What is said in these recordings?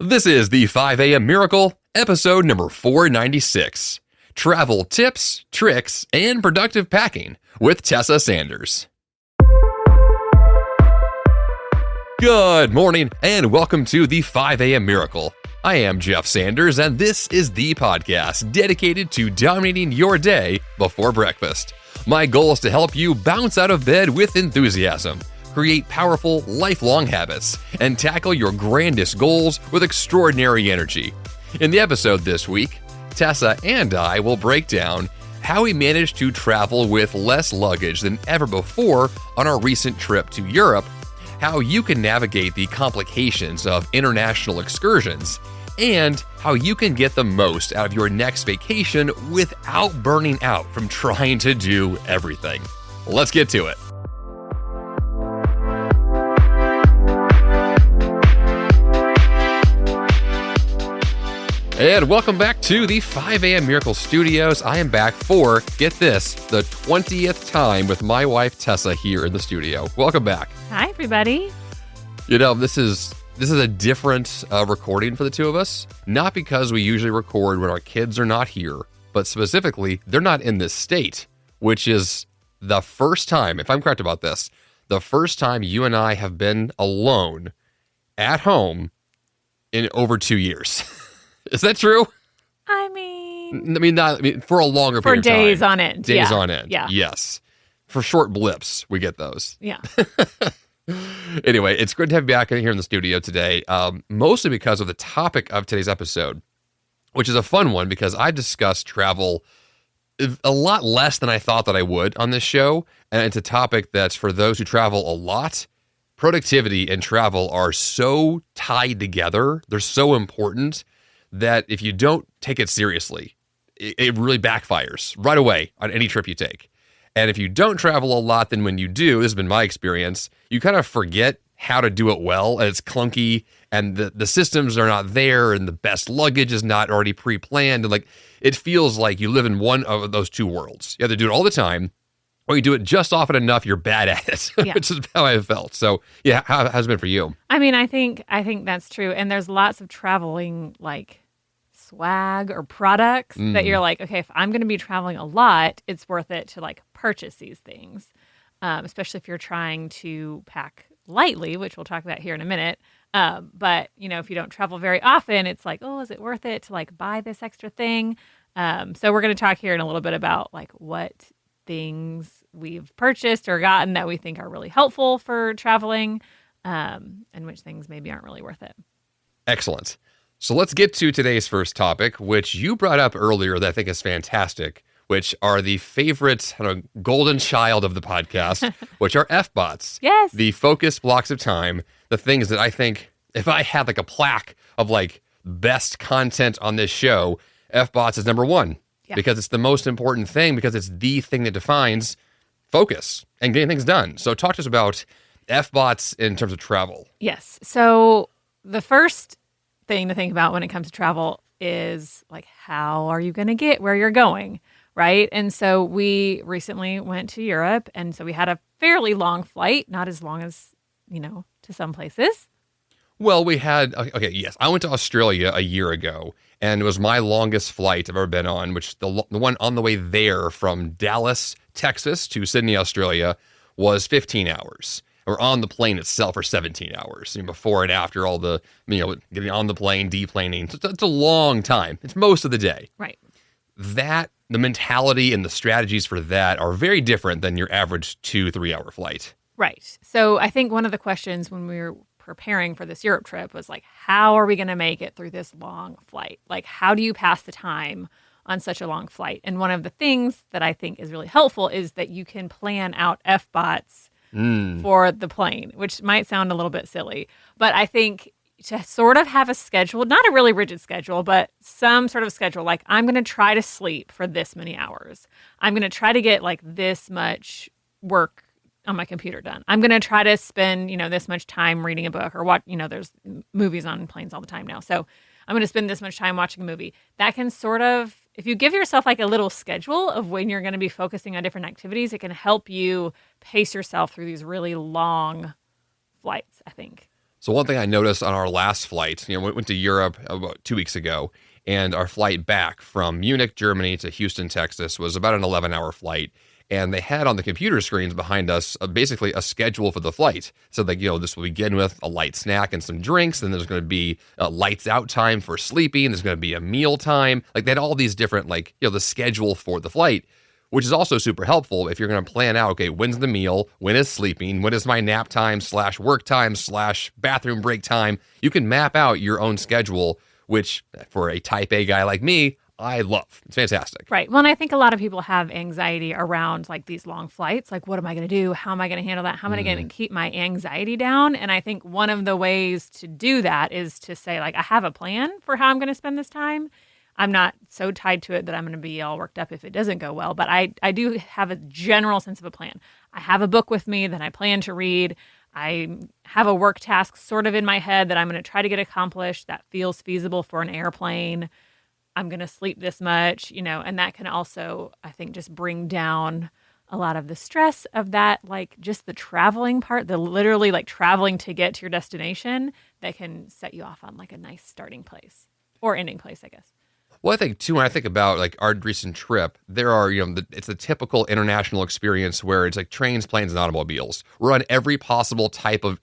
This is the 5 a.m. Miracle, episode number 496. Travel tips, tricks, and productive packing with Tessa Sanders. Good morning, and welcome to the 5 a.m. Miracle. I am Jeff Sanders, and this is the podcast dedicated to dominating your day before breakfast. My goal is to help you bounce out of bed with enthusiasm, create powerful, lifelong habits, and tackle your grandest goals with extraordinary energy. In the episode this week, Tessa and I will break down how we managed to travel with less luggage than ever before on our recent trip to Europe, how you can navigate the complications of international excursions, and how you can get the most out of your next vacation without burning out from trying to do everything. Let's get to it. And welcome back to the 5 a.m. Miracle Studios. I am back for, get this, the 20th time with my wife Tessa here in the studio. Welcome back. Hi, everybody. You know, this is a different recording for the two of us, not because we usually record when our kids are not here, but specifically, they're not in this state, which is the first time, if I'm correct about this, the first time you and I have been alone at home in over 2 years. Is that true? I mean, not for a longer period of time. For days on end. Days on end. Yeah. Yes. For short blips, we get those. Yeah. Anyway, it's good to have you back here in the studio today, mostly because of the topic of today's episode, which is a fun one because I've discussed travel a lot less than I thought that I would on this show, and it's a topic that's for those who travel a lot. Productivity and travel are so tied together. They're so important that if you don't take it seriously, it really backfires right away on any trip you take. And if you don't travel a lot, then when you do, this has been my experience, you kind of forget how to do it well, and it's clunky, and the systems are not there, and the best luggage is not already pre-planned, and it feels like you live in one of those two worlds. You have to do it all the time, or you do it just often enough, you're bad at it, Yeah. which is how I felt. So, yeah, how's it been for you? I mean, I think that's true. And there's lots of traveling, swag or products that you're like, okay, if I'm going to be traveling a lot, it's worth it to purchase these things, especially if you're trying to pack lightly, which we'll talk about here in a minute. But, if you don't travel very often, it's like, oh, is it worth it to buy this extra thing? So we're going to talk here in a little bit about what things we've purchased or gotten that we think are really helpful for traveling, and which things maybe aren't really worth it. Excellent. So let's get to today's first topic, which you brought up earlier that I think is fantastic, which are the favorite golden child of the podcast, which are F-bots. Yes. The focus blocks of time, the things that I think if I had a plaque of best content on this show, F-bots is number one. Yeah. Because it's the most important thing, because it's the thing that defines focus and getting things done. So talk to us about F-bots in terms of travel. Yes. So the first thing to think about when it comes to travel is how are you going to get where you're going, right? And so we recently went to Europe, and so we had a fairly long flight, not as long as, to some places. Well, we had, yes, I went to Australia a year ago, and it was my longest flight I've ever been on, which the one on the way there from Dallas, Texas to Sydney, Australia was 15 hours. Or on the plane itself for 17 hours, before and after all the, getting on the plane, deplaning. So it's a long time. It's most of the day. Right. The mentality and the strategies for that are very different than your average 2-3 hour flight. Right. So I think one of the questions when we were preparing for this Europe trip was how are we going to make it through this long flight? How do you pass the time on such a long flight? And one of the things that I think is really helpful is that you can plan out F-bots for the plane, which might sound a little bit silly, but I think to sort of have a schedule, not a really rigid schedule, but some sort of schedule, I'm going to try to sleep for this many hours. I'm going to try to get this much work on my computer done. I'm going to try to spend, this much time reading a book or watch, there's movies on planes all the time now. So I'm going to spend this much time watching a movie. That can sort of, if you give yourself a little schedule of when you're going to be focusing on different activities, it can help you pace yourself through these really long flights, I think. So one thing I noticed on our last flight, we went to Europe about 2 weeks ago, and our flight back from Munich, Germany to Houston, Texas was about an 11-hour flight. And they had on the computer screens behind us basically a schedule for the flight. So this will begin with a light snack and some drinks. Then there's going to be lights out time for sleeping. There's going to be a meal time. Like they had all these different, the schedule for the flight, which is also super helpful if you're going to plan out, okay, when's the meal? When is sleeping? When is my nap time / work time / bathroom break time? You can map out your own schedule, which for a type A guy like me, I love. It's fantastic. Right. Well, and I think a lot of people have anxiety around like these long flights. Like, what am I going to do? How am I going to handle that? How am I going to keep my anxiety down? And I think one of the ways to do that is to say, like, I have a plan for how I'm going to spend this time. I'm not so tied to it that I'm going to be all worked up if it doesn't go well. But I do have a general sense of a plan. I have a book with me that I plan to read. I have a work task sort of in my head that I'm going to try to get accomplished that feels feasible for an airplane. I'm going to sleep this much, and that can also, I think, just bring down a lot of the stress of that, like just the traveling part, the literally like traveling to get to your destination that can set you off on like a nice starting place or ending place, I guess. Well, I think too, when I think about like our recent trip, there are, it's the typical international experience where it's like trains, planes, and automobiles. We're on every possible type of,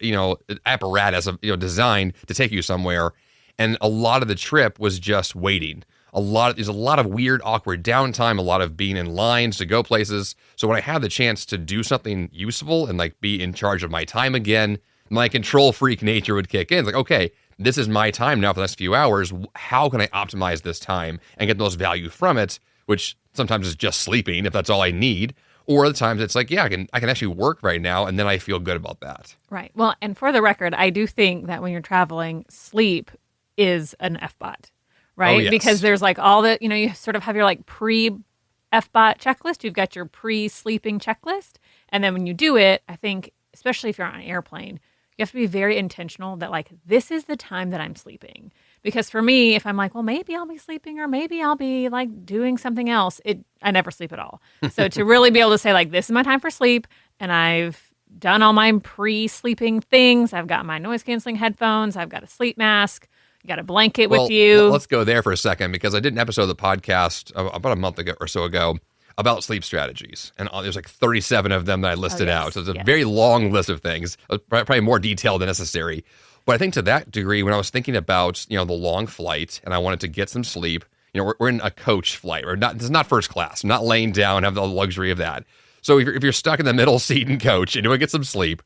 apparatus of, designed to take you somewhere. And a lot of the trip was just waiting. There's a lot of weird, awkward downtime, a lot of being in lines to go places. So when I had the chance to do something useful and like be in charge of my time again, my control freak nature would kick in. It's like, okay, this is my time now for the next few hours. How can I optimize this time and get the most value from it? Which sometimes is just sleeping if that's all I need. Or other times it's like, yeah, I can actually work right now, and then I feel good about that. Right. Well, and for the record, I do think that when you're traveling, sleep is an FBOT. Right? Oh, yes. Because there's like all the, you sort of have your like pre-FBOT checklist. You've got your pre-sleeping checklist. And then when you do it, I think, especially if you're on an airplane, you have to be very intentional that like, this is the time that I'm sleeping. Because for me, if I'm like, well, maybe I'll be sleeping or maybe I'll be like doing something else, I never sleep at all. So to really be able to say like, this is my time for sleep and I've done all my pre-sleeping things. I've got my noise canceling headphones. I've got a sleep mask. You got a blanket with you. Let's go there for a second because I did an episode of the podcast about a month ago or so ago about sleep strategies. And there's like 37 of them that I listed out. So it's a very long list of things, probably more detailed than necessary. But I think to that degree, when I was thinking about, the long flight and I wanted to get some sleep, we're in a coach flight. This is not first class. I'm not laying down, have the luxury of that. So if you're stuck in the middle seat in coach and you want to get some sleep,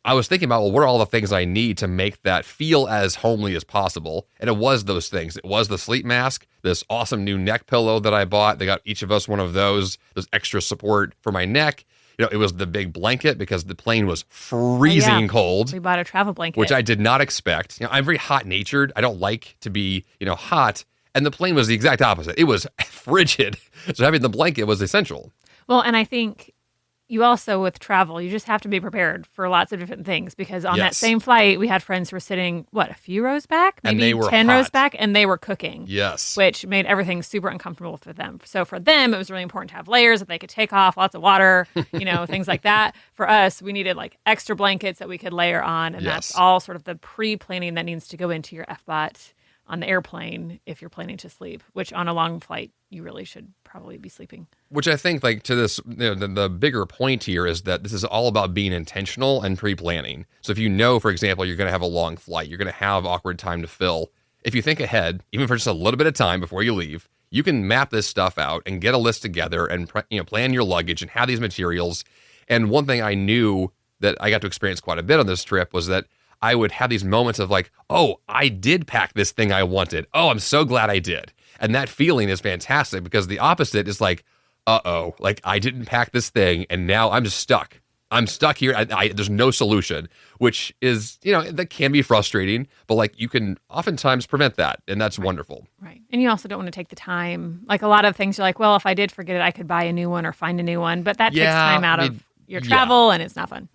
I was thinking about, what are all the things I need to make that feel as homely as possible? And it was those things. It was the sleep mask, this awesome new neck pillow that I bought. They got each of us one of those. There's extra support for my neck. It was the big blanket because the plane was freezing cold. We bought a travel blanket. Which I did not expect. I'm very hot-natured. I don't like to be, hot. And the plane was the exact opposite. It was frigid. So having the blanket was essential. Well, and I think you also, with travel, you just have to be prepared for lots of different things because on that same flight, we had friends who were sitting, a few rows back? Maybe and they were 10 hot. rows back, and they were cooking. Yes. Which made everything super uncomfortable for them. So for them, it was really important to have layers that they could take off, lots of water, things like that. For us, we needed like extra blankets that we could layer on, and that's all sort of the pre-planning that needs to go into your FBOT on the airplane if you're planning to sleep, which on a long flight, you really should probably be sleeping. Which I think, like, to this, the bigger point here is that this is all about being intentional and pre-planning. So if for example, you're going to have a long flight, you're going to have awkward time to fill. If you think ahead, even for just a little bit of time before you leave, you can map this stuff out and get a list together and plan your luggage and have these materials. And one thing I knew that I got to experience quite a bit on this trip was that I would have these moments of like, oh, I did pack this thing I wanted. Oh, I'm so glad I did. And that feeling is fantastic because the opposite is like, uh-oh, like I didn't pack this thing and now I'm just stuck. I'm stuck here. There's no solution, which is, that can be frustrating, but like you can oftentimes prevent that. And that's wonderful. Right. And you also don't want to take the time. Like a lot of things you're like, well, if I did forget it, I could buy a new one or find a new one. But that takes time out of your travel and it's not fun.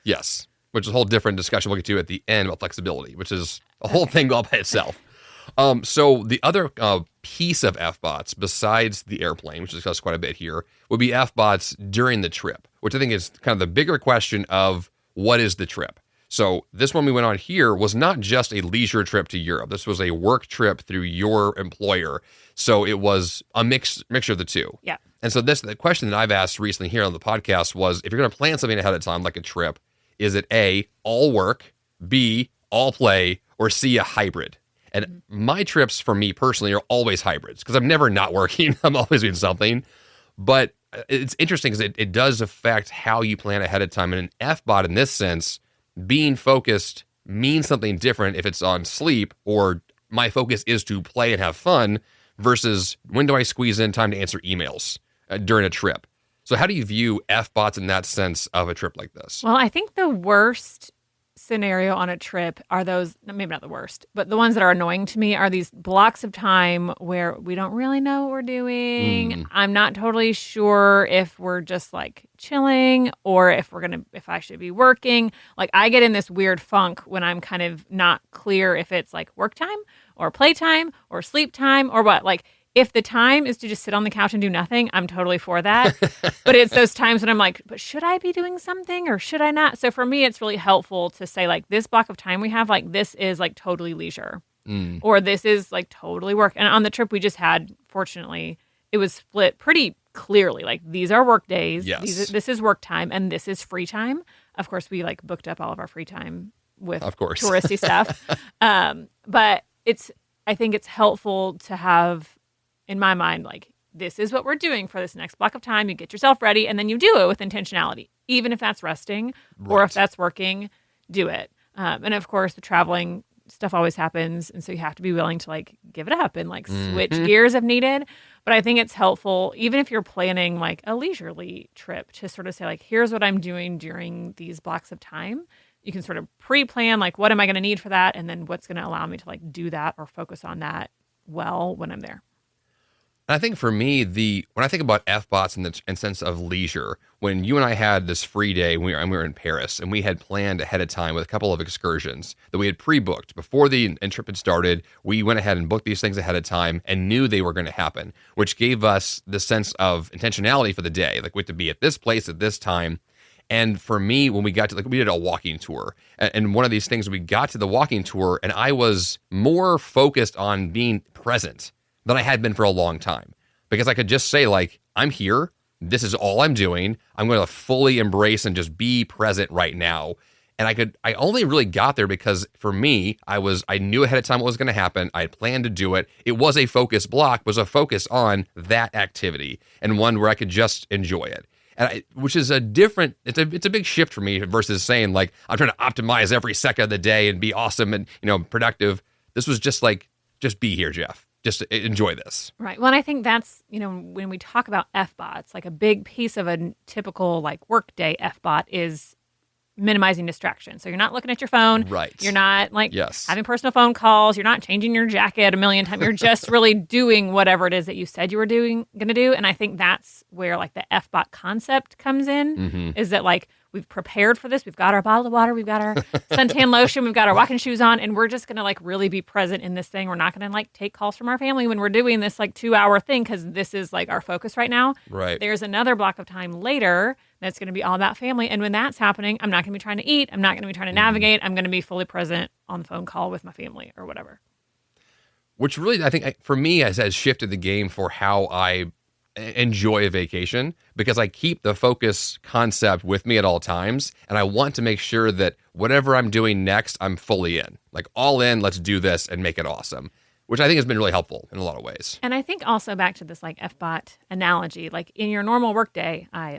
Yes. Which is a whole different discussion we'll get to at the end about flexibility, which is a whole thing all by itself. So the other piece of FBOTs besides the airplane, which is discussed quite a bit here, would be FBOTs during the trip, which I think is kind of the bigger question of what is the trip? So this one we went on here was not just a leisure trip to Europe. This was a work trip through your employer. So it was a mixture of the two. Yeah. And so the question that I've asked recently here on the podcast was, if you're going to plan something ahead of time, like a trip, is it A, all work, B, all play, or C, a hybrid? And my trips for me personally are always hybrids because I'm never not working. I'm always doing something. But it's interesting because it does affect how you plan ahead of time. And an FBOT in this sense, being focused means something different if it's on sleep or my focus is to play and have fun versus when do I squeeze in time to answer emails during a trip. So how do you view FBOTs in that sense of a trip like this? Well, I think the worst scenario on a trip are those, maybe not the worst, but the ones that are annoying to me are these blocks of time where we don't really know what we're doing. I'm not totally sure if we're just like chilling or if I should be working. Like I get in this weird funk when I'm kind of not clear if it's like work time or playtime or sleep time or what. Like if the time is to just sit on the couch and do nothing, I'm totally for that. But it's those times when I'm like, but should I be doing something or should I not? So for me, it's really helpful to say like this block of time we have, like this is like totally leisure or this is like totally work. And on the trip we just had, fortunately, it was split pretty clearly. Like these are work days. Yes. This is work time and this is free time. Of course, we like booked up all of our free time with touristy stuff. But I think it's helpful to have, in my mind, like, this is what we're doing for this next block of time. You get yourself ready, and then you do it with intentionality. Even if that's resting or if that's working, do it. And, of course, the traveling stuff always happens, and so you have to be willing to, like, give it up and, like, switch gears if needed. But I think it's helpful, even if you're planning, like, a leisurely trip, to sort of say, like, here's what I'm doing during these blocks of time. You can sort of pre-plan, like, what am I going to need for that, and then what's going to allow me to, like, do that or focus on that well when I'm there. And I think for me, when I think about FBOTs in the sense of leisure, when you and I had this free day when we were in Paris, and we had planned ahead of time with a couple of excursions that we had pre-booked before the trip had started, we went ahead and booked these things ahead of time and knew they were going to happen, which gave us the sense of intentionality for the day. Like we had to be at this place at this time. And for me, when we got to, like, we did a walking tour, and one of these things, we got to the walking tour, and I was more focused on being present than I had been for a long time, because I could just say, like, I'm here. This is all I'm doing. I'm going to fully embrace and just be present right now. And I only really got there because for me, I knew ahead of time what was going to happen. I had planned to do it. It was a focus block, was a focus on that activity and one where I could just enjoy it. And which is it's a big shift for me versus saying, like, I'm trying to optimize every second of the day and be awesome and, productive. This was just like, just be here, Jeff. Just enjoy this. Right. Well, and I think that's, when we talk about FBOTs, like a big piece of a typical like workday FBOT is minimizing distraction. So you're not looking at your phone. Right. You're not like having personal phone calls. You're not changing your jacket a million times. You're just really doing whatever it is that you said you were going to do. And I think that's where like the FBOT concept comes in, is that like we've prepared for this. We've got our bottle of water. We've got our suntan lotion. We've got our walking shoes on. And we're just going to like really be present in this thing. We're not going to like take calls from our family when we're doing this like 2-hour thing because this is like our focus right now. Right. There's another block of time later that's going to be all about family. And when that's happening, I'm not going to be trying to eat. I'm not going to be trying to navigate. I'm going to be fully present on the phone call with my family or whatever. Which really, I think, for me, has shifted the game for how I enjoy a vacation, because I keep the focus concept with me at all times. And I want to make sure that whatever I'm doing next, I'm fully in. Like, all in, let's do this and make it awesome. Which I think has been really helpful in a lot of ways. And I think also back to this like FBOT analogy, like in your normal workday, I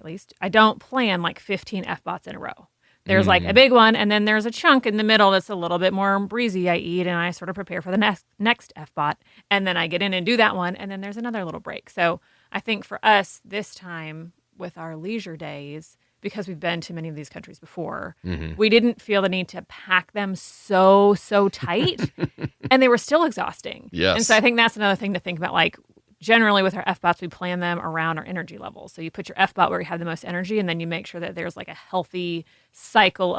don't plan like 15 FBOTs in a row. There's like a big one, and then there's a chunk in the middle that's a little bit more breezy. I eat and I sort of prepare for the next FBOT, and then I get in and do that one, and then there's another little break. So I think for us this time with our leisure days, because we've been to many of these countries before, we didn't feel the need to pack them so tight, and they were still exhausting. Yes. And so I think that's another thing to think about. Like, generally with our FBOTs, we plan them around our energy levels. So you put your FBOT where you have the most energy, and then you make sure that there's like a healthy cycle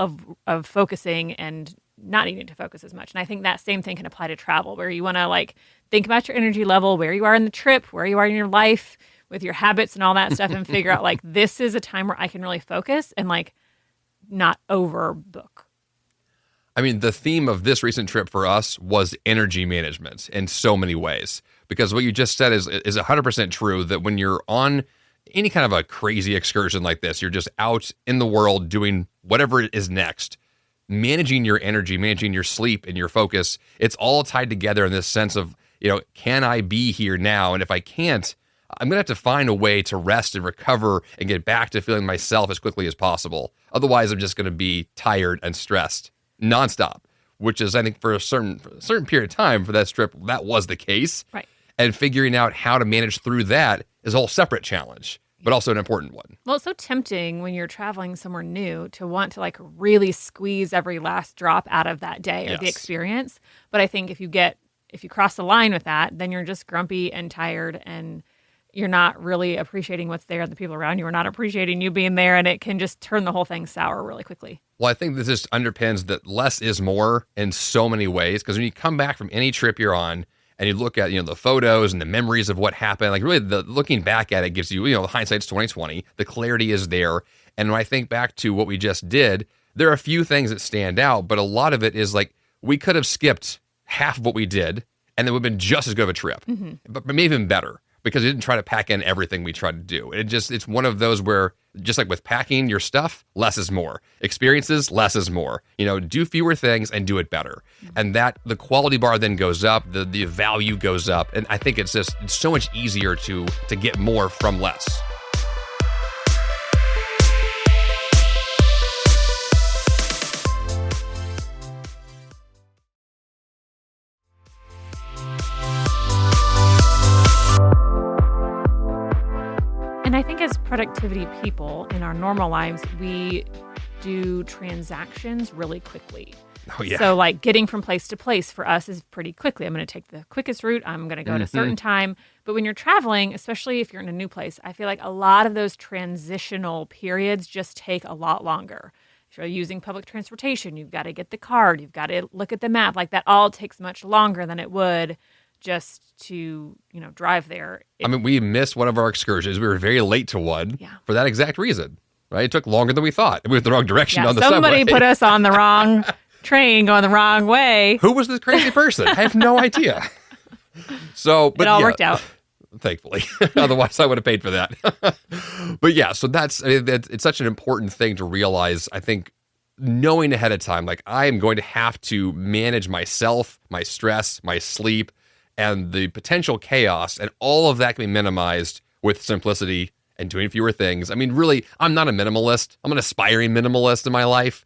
of focusing and not needing to focus as much. And I think that same thing can apply to travel, where you want to like think about your energy level, where you are in the trip, where you are in your life, with your habits and all that stuff, and figure out like, this is a time where I can really focus and like not overbook. I mean, the theme of this recent trip for us was energy management in so many ways. Because what you just said is 100% true, that when you're on any kind of a crazy excursion like this, you're just out in the world doing whatever is next, managing your energy, managing your sleep and your focus. It's all tied together in this sense of, can I be here now? And if I can't, I'm going to have to find a way to rest and recover and get back to feeling myself as quickly as possible. Otherwise, I'm just going to be tired and stressed nonstop, which is, I think, for a certain period of time for that trip, that was the case. Right. And figuring out how to manage through that is a whole separate challenge, but also an important one. Well, it's so tempting when you're traveling somewhere new to want to like really squeeze every last drop out of that day or the experience. But I think if you cross the line with that, then you're just grumpy and tired, and you're not really appreciating what's there. The people around you are not appreciating you being there, and it can just turn the whole thing sour really quickly. Well, I think this just underpins that less is more in so many ways, because when you come back from any trip you're on and you look at, the photos and the memories of what happened, like really looking back at it gives you, hindsight's 2020, the clarity is there. And when I think back to what we just did, there are a few things that stand out, but a lot of it is like, we could have skipped half of what we did and it would have been just as good of a trip, but maybe even better, because we didn't try to pack in everything we tried to do. It's one of those where, just like with packing your stuff, less is more. Experiences, less is more. Do fewer things and do it better. And that the quality bar then goes up, the value goes up. And I think it's so much easier to get more from less. And I think as productivity people in our normal lives, we do transactions really quickly. Oh, yeah. So like getting from place to place for us is pretty quickly. I'm going to take the quickest route. I'm going to go at a certain time. But when you're traveling, especially if you're in a new place, I feel like a lot of those transitional periods just take a lot longer. If you're using public transportation, you've got to get the card. You've got to look at the map. Like that all takes much longer than it would just to, drive there. We missed one of our excursions. We were very late to one for that exact reason, right? It took longer than we thought. We went the wrong direction on the somebody subway. Put us on the wrong train going the wrong way. Who was this crazy person? I have no idea. But it all worked out. Thankfully. Otherwise, I would have paid for that. But yeah, so it's such an important thing to realize, I think, knowing ahead of time, like I am going to have to manage myself, my stress, my sleep, and the potential chaos, and all of that can be minimized with simplicity and doing fewer things. Really, I'm not a minimalist. I'm an aspiring minimalist in my life,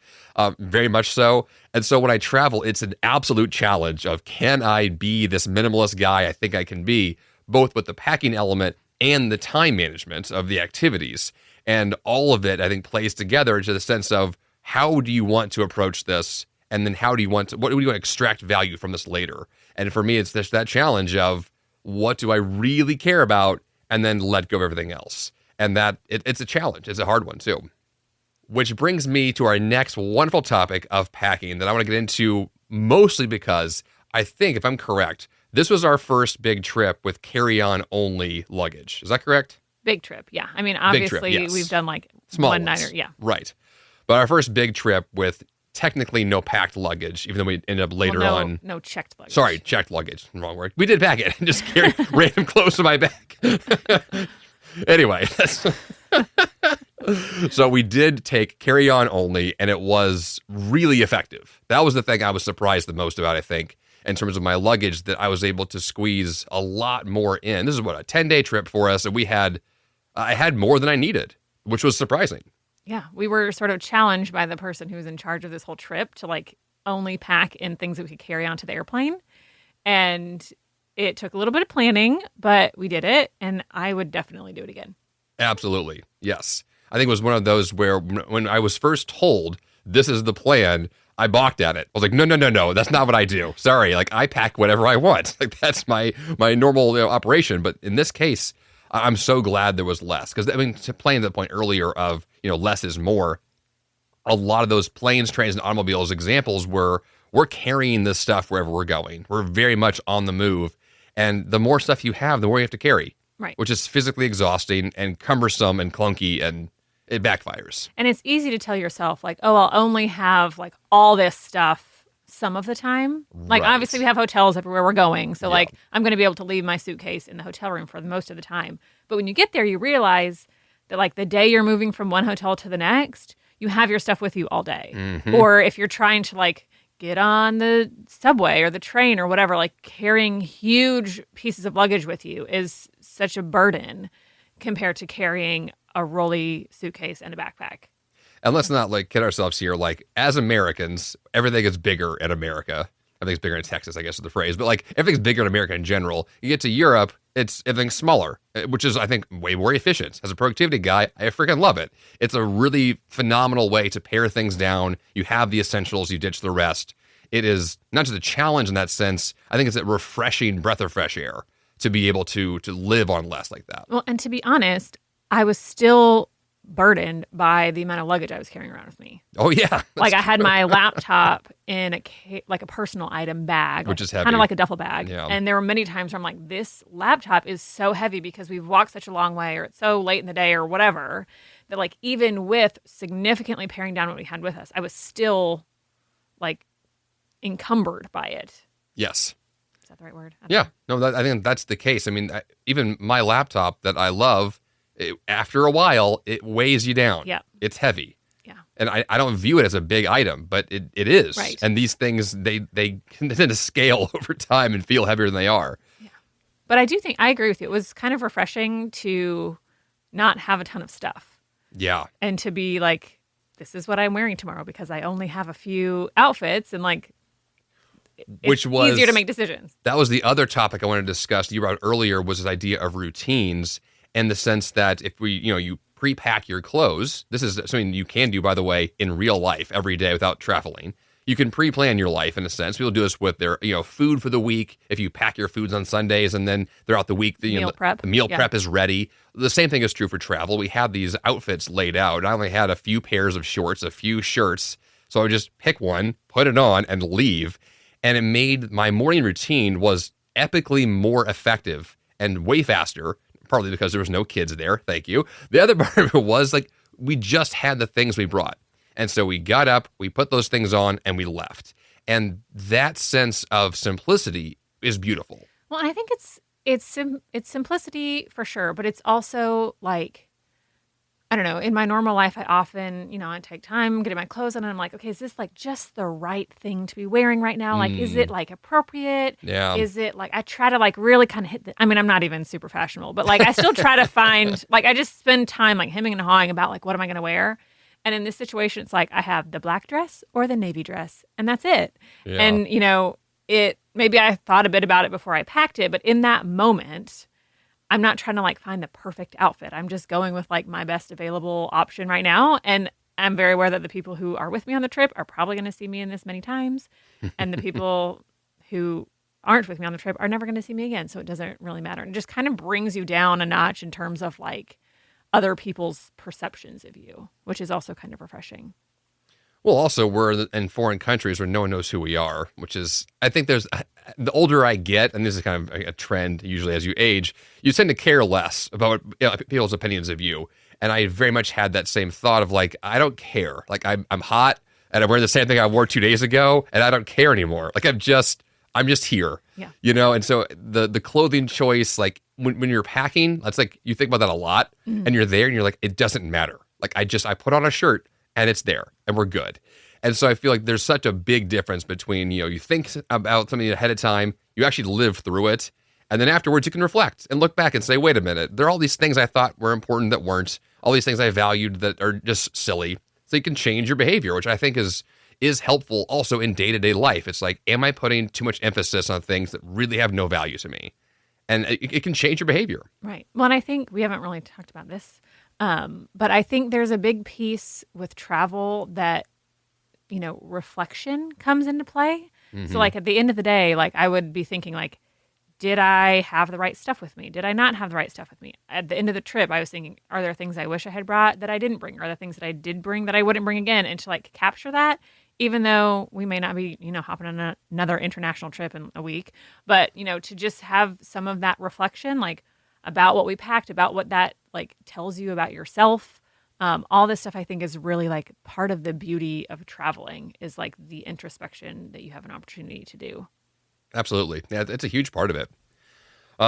very much so. And so when I travel, it's an absolute challenge of, can I be this minimalist guy I think I can be, both with the packing element and the time management of the activities. And all of it, I think, plays together into the sense of, how do you want to approach this? And then what do you want to extract value from this later? And for me, it's just that challenge of, what do I really care about? And then let go of everything else. And that it's a challenge. It's a hard one too. Which brings me to our next wonderful topic of packing that I want to get into, mostly because I think, if I'm correct, this was our first big trip with carry-on only luggage. Is that correct? Big trip, yeah. Obviously, yes. We've done like small one-nighter, yeah. Right. But our first big trip with technically no packed luggage, even though we ended up later on. No checked luggage. Sorry, checked luggage. Wrong word. We did pack it and just carry random clothes to my back. Anyway, so we did take carry-on only, and it was really effective. That was the thing I was surprised the most about, I think, in terms of my luggage, that I was able to squeeze a lot more in. This is a 10-day trip for us, and I had more than I needed, which was surprising. Yeah, we were sort of challenged by the person who was in charge of this whole trip to like only pack in things that we could carry onto the airplane. And it took a little bit of planning, but we did it, and I would definitely do it again. Absolutely. Yes. I think it was one of those where when I was first told this is the plan, I balked at it. I was like, no, that's not what I do. Sorry, like I pack whatever I want. Like that's my normal operation. But in this case, I'm so glad there was less, because to playing the point earlier of, less is more. A lot of those planes, trains, and automobiles examples were, we're carrying this stuff wherever we're going. We're very much on the move. And the more stuff you have, the more you have to carry. Right. Which is physically exhausting and cumbersome and clunky, and it backfires. And it's easy to tell yourself like, oh, I'll only have like all this stuff some of the time. Like, Right. obviously, we have hotels everywhere we're going. So, Yeah. like, I'm going to be able to leave my suitcase in the hotel room for the most of the time. But when you get there, you realize that, like, the day you're moving from one hotel to the next, you have your stuff with you all day. Mhm. Or if you're trying to, like, get on the subway or the train or whatever, like, carrying huge pieces of luggage with you is such a burden compared to carrying a rolly suitcase and a backpack. And let's not like kid ourselves here. Like as Americans, everything is bigger in America. Everything's bigger in Texas, I guess is the phrase. But like everything's bigger in America in general. You get to Europe, it's everything's smaller, which is I think way more efficient. As a productivity guy, I freaking love it. It's a really phenomenal way to pare things down. You have the essentials, you ditch the rest. It is not just a challenge in that sense. I think it's a refreshing breath of fresh air to be able to live on less like that. Well, and to be honest, I was still burdened by the amount of luggage I was carrying around with me. Oh yeah, Like I had my laptop in a personal item bag, which is heavy, kind of like a duffel bag. Yeah. And there were many times where I'm like, this laptop is so heavy because we've walked such a long way, or it's so late in the day, or whatever. That like even with significantly paring down what we had with us, I was still like encumbered by it. Yes. Is that the right word? Yeah. No, I think that's the case. I mean, even my laptop that I love, after a while, it weighs you down. Yeah. It's heavy. Yeah. And I don't view it as a big item, but it is. Right. And these things, they tend to scale over time and feel heavier than they are. Yeah. But I agree with you. It was kind of refreshing to not have a ton of stuff. Yeah. And to be like, this is what I'm wearing tomorrow because I only have a few outfits and like, Which was easier to make decisions. That was the other topic I wanted to discuss. You brought earlier was this idea of routines, and the sense that if you pre-pack your clothes. This is something you can do, by the way, in real life every day without traveling. You can pre-plan your life in a sense. People do this with their food for the week. If you pack your foods on Sundays and then throughout the week, the meal prep is ready. The same thing is true for travel. We have these outfits laid out. I only had a few pairs of shorts, a few shirts, so I would just pick one, put it on, and leave. And it made my morning routine was epically more effective and way faster, partly because there was no kids there. Thank you. The other part of it was like we just had the things we brought. And so we got up, we put those things on, and we left. And that sense of simplicity is beautiful. Well, I think it's simplicity for sure, but it's also like, I don't know, in my normal life, I often, I take time getting my clothes on and I'm like, okay, is this like just the right thing to be wearing right now? Like, is it like appropriate? Yeah. Is it like, I try to like really kind of I'm not even super fashionable, but like I still try to find, like I just spend time like hemming and hawing about like, what am I going to wear? And in this situation, it's like I have the black dress or the navy dress and that's it. Yeah. And, maybe I thought a bit about it before I packed it, but in that moment, I'm not trying to like find the perfect outfit. I'm just going with like my best available option right now. And I'm very aware that the people who are with me on the trip are probably going to see me in this many times. And the people who aren't with me on the trip are never going to see me again. So it doesn't really matter. And it just kind of brings you down a notch in terms of like other people's perceptions of you, which is also kind of refreshing. Well, also, we're in foreign countries where no one knows who we are, which is, I think the older I get, and this is kind of a trend usually as you age, you tend to care less about people's opinions of you. And I very much had that same thought of like, I don't care. Like I'm hot and I'm wearing the same thing I wore 2 days ago and I don't care anymore. Like I'm just here, And so the clothing choice, like when you're packing, that's like, you think about that a lot and you're there and you're like, it doesn't matter. Like I put on a shirt and it's there and we're good. And so I feel like there's such a big difference between, you think about something ahead of time, you actually live through it. And then afterwards you can reflect and look back and say, wait a minute, there are all these things I thought were important that weren't, all these things I valued that are just silly. So you can change your behavior, which I think is helpful also in day-to-day life. It's like, am I putting too much emphasis on things that really have no value to me? And it can change your behavior. Right. Well, and I think we haven't really talked about this, but I think there's a big piece with travel that, reflection comes into play. Mm-hmm. So like at the end of the day, like I would be thinking like, did I have the right stuff with me? Did I not have the right stuff with me? At the end of the trip, I was thinking, are there things I wish I had brought that I didn't bring? Are there things that I did bring that I wouldn't bring again? And to like capture that, even though we may not be, hopping on another international trip in a week, but, to just have some of that reflection, like about what we packed, about what that like tells you about yourself, All this stuff I think is really like part of the beauty of traveling is like the introspection that you have an opportunity to do. Absolutely. Yeah, it's a huge part of it.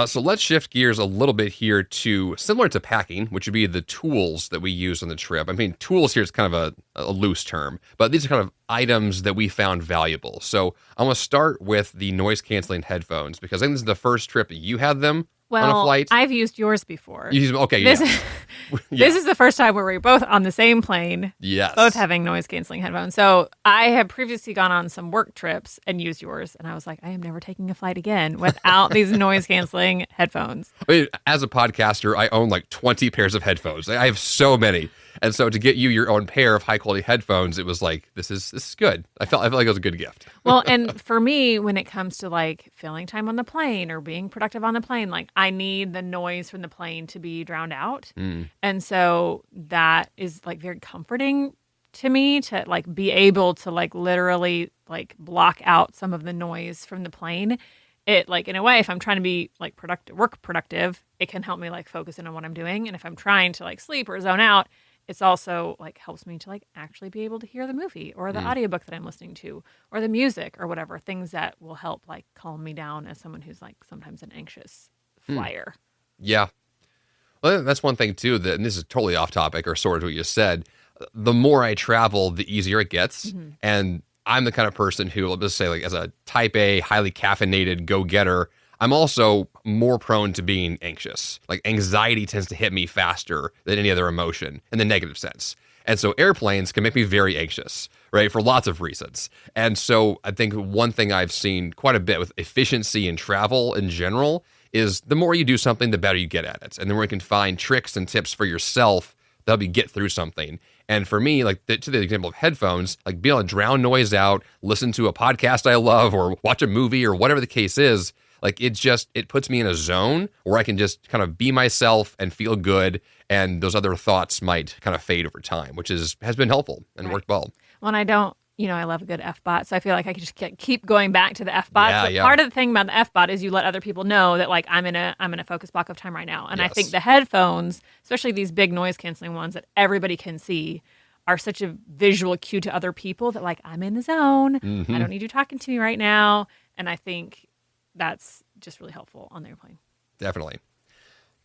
So let's shift gears a little bit here to similar to packing, which would be the tools that we use on the trip. I mean, tools here is kind of a loose term, but these are kind of items that we found valuable. So I'm going to start with the noise canceling headphones because I think this is the first trip that you had them on a flight. I've used yours before. You use them? Okay, This, yeah. this is the first time where we're both on the same plane, Yes. both having noise canceling headphones. So I have previously gone on some work trips and used yours, and I was like, I am never taking a flight again without these noise canceling headphones. I mean, as a podcaster, I own like 20 pairs of headphones. I have so many. And so to get you your own pair of high quality headphones, it was like, this is good. I felt like it was a good gift. Well, and for me, when it comes to like filling time on the plane or being productive on the plane, like I need the noise from the plane to be drowned out. And so that is like very comforting to me to like be able to like literally like block out some of the noise from the plane. It like in a way, if I'm trying to be like work productive, it can help me like focus in on what I'm doing. And if I'm trying to like sleep or zone out, it's also like helps me to like actually be able to hear the movie or the audiobook that I'm listening to or the music or whatever, things that will help like calm me down as someone who's like sometimes an anxious flyer. Yeah. Well, that's one thing too, and this is totally off topic or sort of what you just said. The more I travel, the easier it gets. And I'm the kind of person who, let's just say like as a type A, highly caffeinated go-getter, I'm also more prone to being anxious. Like anxiety tends to hit me faster than any other emotion in the negative sense. And so airplanes can make me very anxious, right? For lots of reasons. And so I think one thing I've seen quite a bit with efficiency in travel in general is the more you do something, the better you get at it. And the more you can find tricks and tips for yourself that help you get through something. And for me, like to the example of headphones, like being able to drown noise out, listen to a podcast I love or watch a movie or whatever the case is, like it puts me in a zone where I can just kind of be myself and feel good, and those other thoughts might kind of fade over time, which has been helpful and worked well. Well, and I don't, I love a good F-bot, so I feel like I could just keep going back to the F-bot. Part of the thing about the F-bot is you let other people know that like I'm in a focus block of time right now. And I think the headphones, especially these big noise canceling ones that everybody can see, are such a visual cue to other people that like I'm in the zone. I don't need you talking to me right now. And I think that's just really helpful on the airplane. Definitely.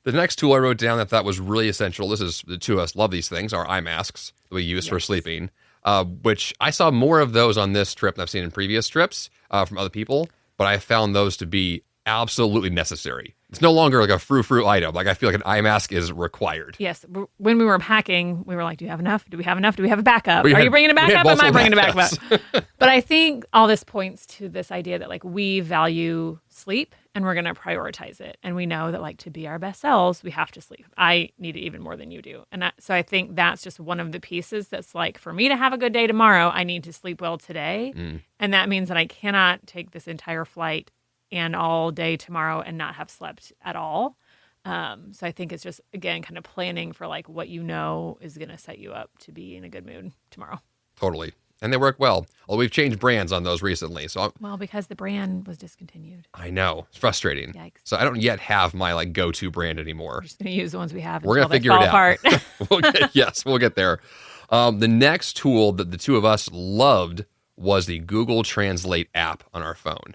The next tool I wrote down that I thought was really essential, this is the two of us love these things, are eye masks that we use for sleeping, which I saw more of those on this trip than I've seen in previous trips from other people, but I found those to be absolutely necessary. It's no longer like a frou-frou item. Like I feel like an eye mask is required. Yes. When we were packing, we were like, do you have enough? Do we have enough? Do we have a backup? Are you bringing a backup? Am I bringing a backup? But I think all this points to this idea that like we value sleep and we're going to prioritize it. And we know that like to be our best selves, we have to sleep. I need it even more than you do. And so I think that's just one of the pieces that's like, for me to have a good day tomorrow, I need to sleep well today. And that means that I cannot take this entire flight and all day tomorrow and not have slept at all. So I think it's just, again, kind of planning for like what you know is going to set you up to be in a good mood tomorrow. Totally. And they work well. Well, we've changed brands on those recently. Well, because the brand was discontinued. I know. It's frustrating. Yikes. So I don't yet have my like go-to brand anymore. We're just going to use the ones we have. We're going to figure it out. We'll get there. The next tool that the two of us loved was the Google Translate app on our phone.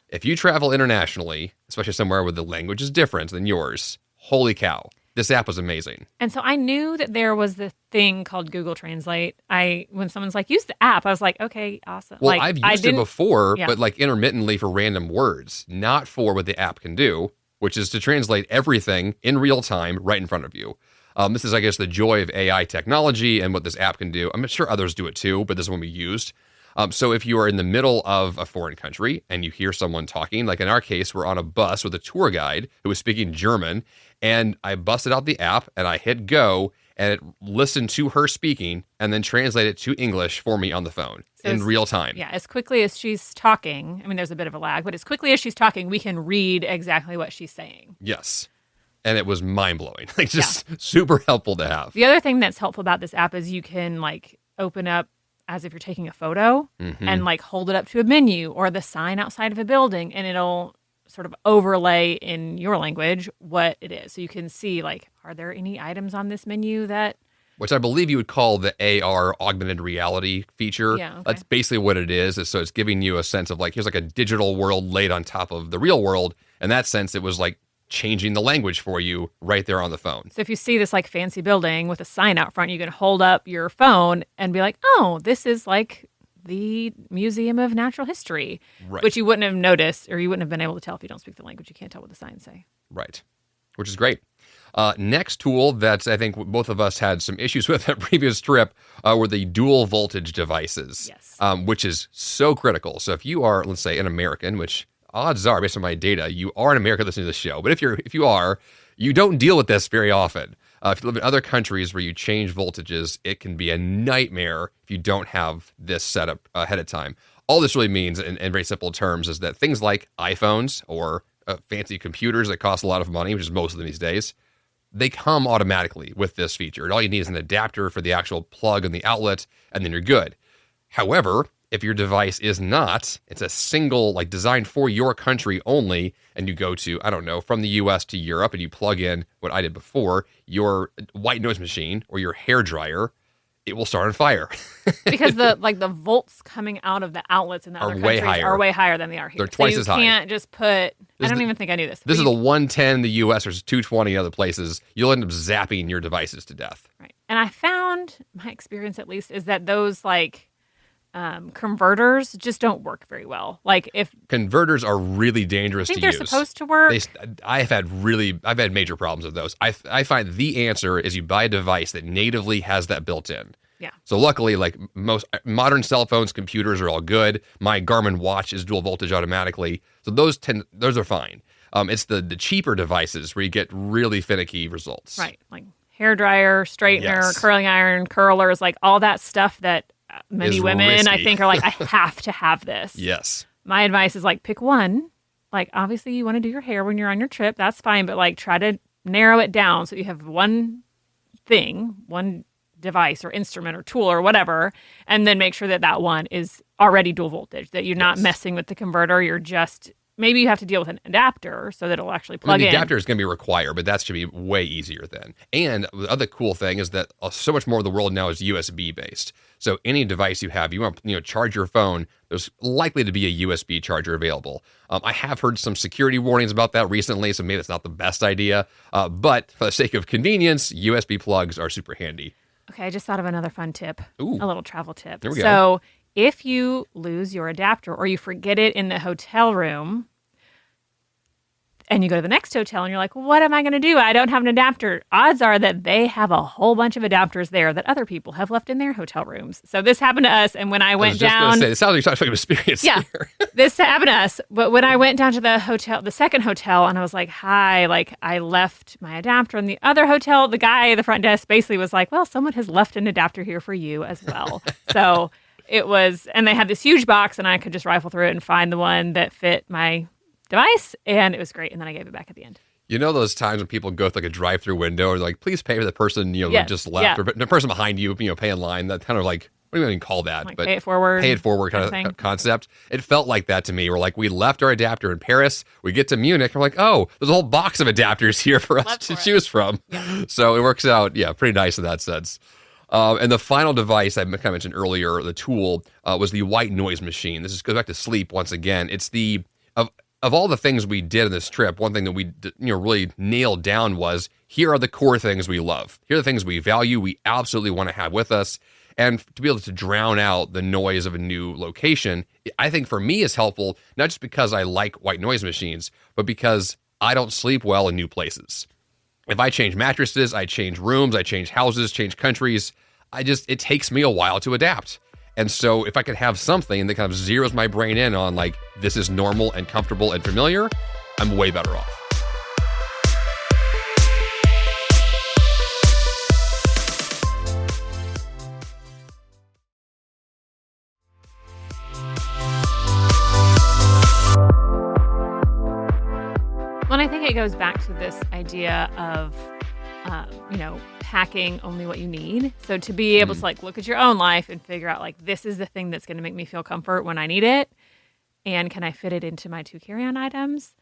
If you travel internationally, especially somewhere where the language is different than yours, holy cow, this app was amazing. And so I knew that there was this thing called Google Translate. When someone's like, use the app, I was like, okay, awesome. Well, like, I've used it before, but like intermittently for random words, not for what the app can do, which is to translate everything in real time right in front of you. This is, I guess, the joy of AI technology and what this app can do. I'm sure others do it too, but this is one we used. So if you are in the middle of a foreign country and you hear someone talking, like in our case, we're on a bus with a tour guide who was speaking German, and I busted out the app and I hit go and it listened to her speaking and then translated to English for me on the phone in real time. Yeah, as quickly as she's talking, I mean, there's a bit of a lag, but as quickly as she's talking, we can read exactly what she's saying. Yes. And it was mind-blowing. Like just super helpful to have. The other thing that's helpful about this app is you can like open up as if you're taking a photo and like hold it up to a menu or the sign outside of a building, and it'll sort of overlay in your language what it is. So you can see like, are there any items on this menu that which I believe you would call the AR augmented reality feature. Yeah, okay. That's basically what it is. So it's giving you a sense of like, here's like a digital world laid on top of the real world. In that sense, it was like changing the language for you right there on the phone. So if you see this like fancy building with a sign out front, you can hold up your phone and be like, oh, this is like the Museum of Natural History, Right. which you wouldn't have noticed or you wouldn't have been able to tell if you don't speak the language. You can't tell what the signs say. Right. Which is great. Next tool that I think both of us had some issues with at previous trip were the dual voltage devices, Yes. Which is so critical. So if you are, let's say, an American, which odds are, based on my data, you are an American listening to the show. But if you are, you don't deal with this very often. If you live in other countries where you change voltages, it can be a nightmare if you don't have this set up ahead of time. All this really means, in very simple terms, is that things like iPhones or fancy computers that cost a lot of money, which is most of them these days, they come automatically with this feature. And all you need is an adapter for the actual plug and the outlet, and then you're good. However, if your device is not, it's a single, like designed for your country only, and you go to, I don't know, from the US to Europe, and you plug in what I did before, your white noise machine or your hair dryer, it will start on fire. Because the volts coming out of the outlets in the other way countries higher. are way higher than they are here. They're twice as high. You can't just put, I don't even think I knew this. This is the 110 in the US versus 220 in other places. You'll end up zapping your devices to death. Right. And I found, my experience at least, is that those converters just don't work very well. Like if converters are really dangerous to use. I think they're supposed to work. I've had major problems with those. I find the answer is you buy a device that natively has that built in. Yeah. So luckily, like most modern cell phones, computers are all good. My Garmin watch is dual voltage automatically. So those are fine. It's the cheaper devices where you get really finicky results. Right. Like hair dryer, straightener, Yes. curling iron, curlers, like all that stuff that many Is women, risky. I think, are like, I have to have this. Yes. My advice is like, pick one. Like, obviously, you want to do your hair when you're on your trip. That's fine. But like, try to narrow it down so you have one thing, one device or instrument or tool or whatever, and then make sure that that one is already dual voltage, that you're not messing with the converter. You're just, maybe you have to deal with an adapter so that it'll actually plug the in. adapter is going to be required, but that should be way easier then. And the other cool thing is that so much more of the world now is USB based. So any device you have, you want to charge your phone, there's likely to be a USB charger available. I have heard some security warnings about that recently, so maybe it's not the best idea. But for the sake of convenience, USB plugs are super handy. Okay, I just thought of another fun tip, Ooh. a little travel tip. There we go. So if you lose your adapter or you forget it in the hotel room and you go to the next hotel and you're like, what am I going to do? I don't have an adapter. Odds are that they have a whole bunch of adapters there that other people have left in their hotel rooms. So this happened to us. And when I went down, It sounds like you're talking about experience yeah, here. this happened to us. But when I went down to the hotel, the second hotel, and I was like, hi, like I left my adapter in the other hotel, the guy at the front desk basically was like, well, someone has left an adapter here for you as well. So it was, and they had this huge box and I could just rifle through it and find the one that fit my device, and it was great. And then I gave it back at the end. You know those times when people go through like a drive-through window or like, please pay for the person Yes, just left, yeah. or the person behind you, pay in line. That kind of like, what do you even call that? Like But pay it forward kind of thing. concept. It felt like that to me. We're like, we left our adapter in Paris. We get to Munich. We're like, oh, there's a whole box of adapters here for us Left to for it. choose from. Yeah. So it works out, pretty nice in that sense. And the final device I kind of mentioned earlier, the tool, was the white noise machine. This goes back to sleep once again. It's of all the things we did in this trip, one thing that we really nailed down was, here are the core things we love. Here are the things we value, we absolutely want to have with us. And to be able to drown out the noise of a new location, I think for me is helpful, not just because I like white noise machines, but because I don't sleep well in new places. If I change mattresses, I change rooms, I change houses, change countries, it takes me a while to adapt. And so if I could have something that kind of zeroes my brain in on like, this is normal and comfortable and familiar, I'm way better off. Well, and I think it goes back to this idea of, packing only what you need. So to be able to like look at your own life and figure out like, this is the thing that's going to make me feel comfort when I need it. And can I fit it into my 2 carry-on items?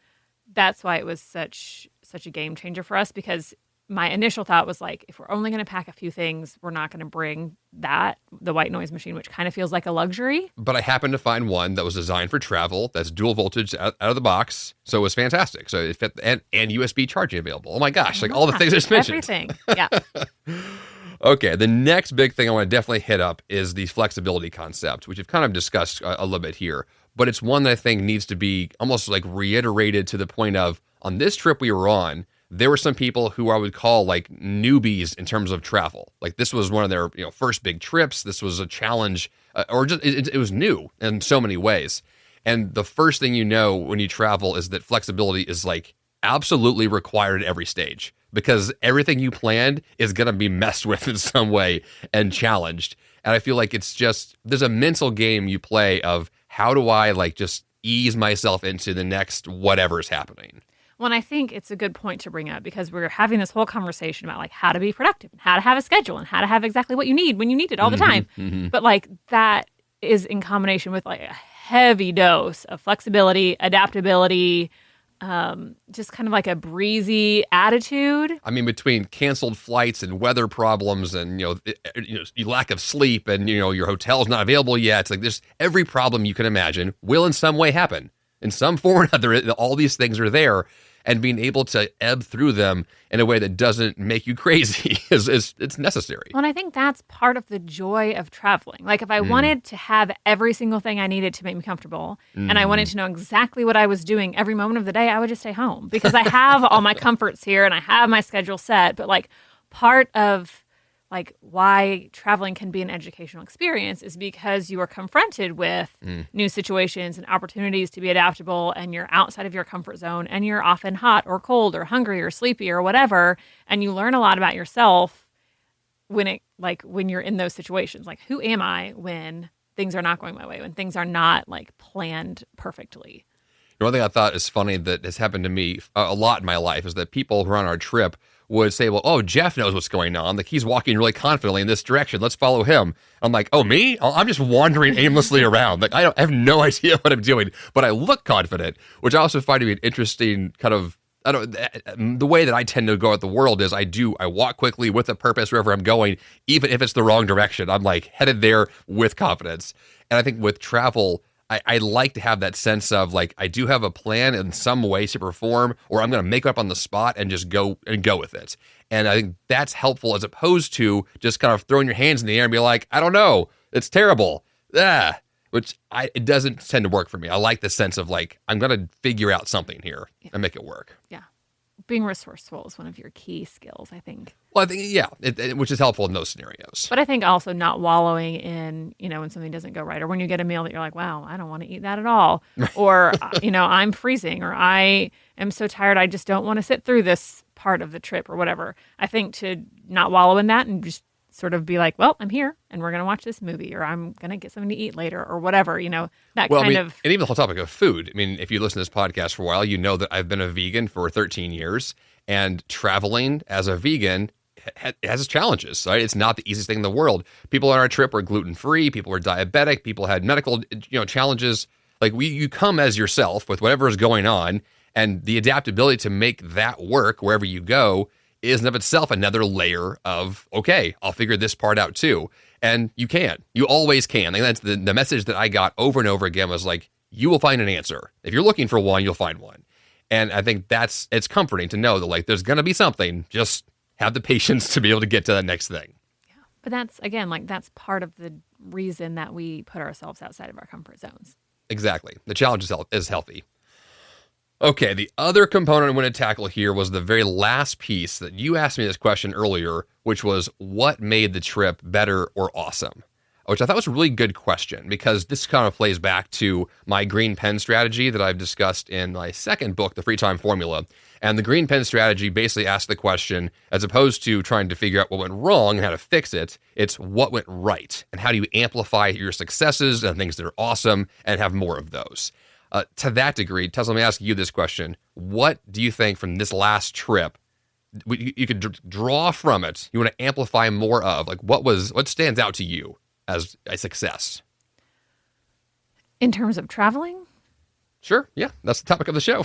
That's why it was such a game changer for us, because my initial thought was like, if we're only going to pack a few things, we're not going to bring the white noise machine, which kind of feels like a luxury. But I happened to find one that was designed for travel, that's dual voltage out of the box. So it was fantastic. So it fit, and USB charging available. Oh my gosh, like all the things I just mentioned. Everything. Yeah. Okay, the next big thing I want to definitely hit up is the flexibility concept, which we've kind of discussed a little bit here. But it's one that I think needs to be almost like reiterated to the point of, on this trip we were on, there were some people who I would call like newbies in terms of travel. Like this was one of their first big trips. This was a challenge, or just it was new in so many ways. And the first thing you know when you travel is that flexibility is like absolutely required at every stage, because everything you planned is going to be messed with in some way and challenged. And I feel like it's just, there's a mental game you play of how do I like just ease myself into the next whatever's happening. Well, and I think it's a good point to bring up, because we're having this whole conversation about like how to be productive and how to have a schedule and how to have exactly what you need when you need it all the time. Mm-hmm. But like that is in combination with like a heavy dose of flexibility, adaptability, just kind of like a breezy attitude. I mean, between canceled flights and weather problems and, lack of sleep and, your hotel's not available yet. It's like there's every problem you can imagine will in some way happen. In some form or another, all these things are there. And being able to ebb through them in a way that doesn't make you crazy it's necessary. Well, and I think that's part of the joy of traveling. Like if I wanted to have every single thing I needed to make me comfortable, and I wanted to know exactly what I was doing every moment of the day, I would just stay home, because I have all my comforts here and I have my schedule set. But like part of like why traveling can be an educational experience is because you are confronted with new situations and opportunities to be adaptable, and you're outside of your comfort zone, and you're often hot or cold or hungry or sleepy or whatever, and you learn a lot about yourself when you're in those situations. Like, who am I when things are not going my way, when things are not like planned perfectly? One thing I thought is funny that has happened to me a lot in my life is that people who are on our trip would say, well, oh, Jeff knows what's going on. Like, he's walking really confidently in this direction. Let's follow him. I'm like, oh, me? I'm just wandering aimlessly around. Like, I have no idea what I'm doing, but I look confident, which I also find to be an interesting kind of, the way that I tend to go at the world is I walk quickly with a purpose wherever I'm going, even if it's the wrong direction. I'm like headed there with confidence. And I think with travel, I like to have that sense of like, I do have a plan in some way, shape, or form, or I'm going to make it up on the spot and just go with it. And I think that's helpful as opposed to just kind of throwing your hands in the air and be like, I don't know, it's terrible. It doesn't tend to work for me. I like the sense of like, I'm going to figure out something here and make it work. Yeah. Being resourceful is one of your key skills, I think. Well, I think, yeah, which is helpful in those scenarios. But I think also not wallowing in, when something doesn't go right, or when you get a meal that you're like, wow, I don't want to eat that at all. Or, I'm freezing, or I am so tired, I just don't want to sit through this part of the trip or whatever. I think to not wallow in that and just sort of be like, well, I'm here and we're going to watch this movie, or I'm going to get something to eat later or whatever, And even the whole topic of food. I mean, if you listen to this podcast for a while, you know that I've been a vegan for 13 years, and traveling as a vegan has its challenges, right? It's not the easiest thing in the world. People on our trip were gluten-free. People were diabetic. People had medical, challenges. Like you come as yourself with whatever is going on, and the adaptability to make that work wherever you go is in of itself another layer of, okay, I'll figure this part out too. And you can. You always can. Like that's the message that I got over and over again was like, you will find an answer. If you're looking for one, you'll find one. And I think it's comforting to know that like there's going to be something. Just have the patience to be able to get to that next thing. Yeah. But that's, again, like that's part of the reason that we put ourselves outside of our comfort zones. Exactly. The challenge is healthy. Okay, the other component I want to tackle here was the very last piece that you asked me this question earlier, which was what made the trip better or awesome? Which I thought was a really good question, because this kind of plays back to my green pen strategy that I've discussed in my second book, The Free Time Formula. And the green pen strategy basically asks the question, as opposed to trying to figure out what went wrong and how to fix it, it's what went right and how do you amplify your successes and things that are awesome and have more of those. To that degree, Tessa, let me ask you this question. What do you think from this last trip you could draw from it, you want to amplify more of? Like what stands out to you as a success? In terms of traveling? Sure. Yeah. That's the topic of the show.